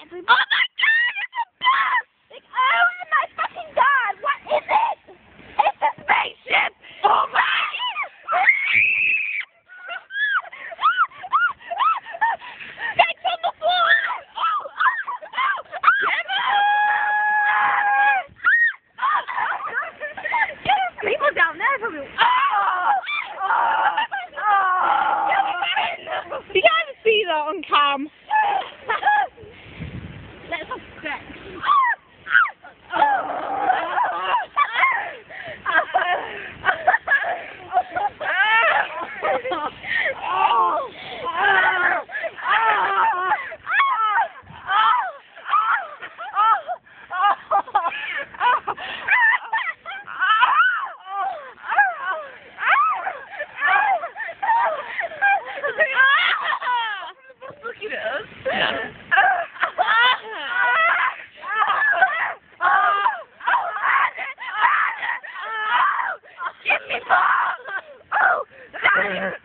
everybody. Oh my god, it's a bus! Like, oh my fucking god, what is it? It's a spaceship! Oh my It's on the floor! Oh, Get people down there for me. You can't see that on cam. Let's have sex. Looking at us. Give me more! Oh!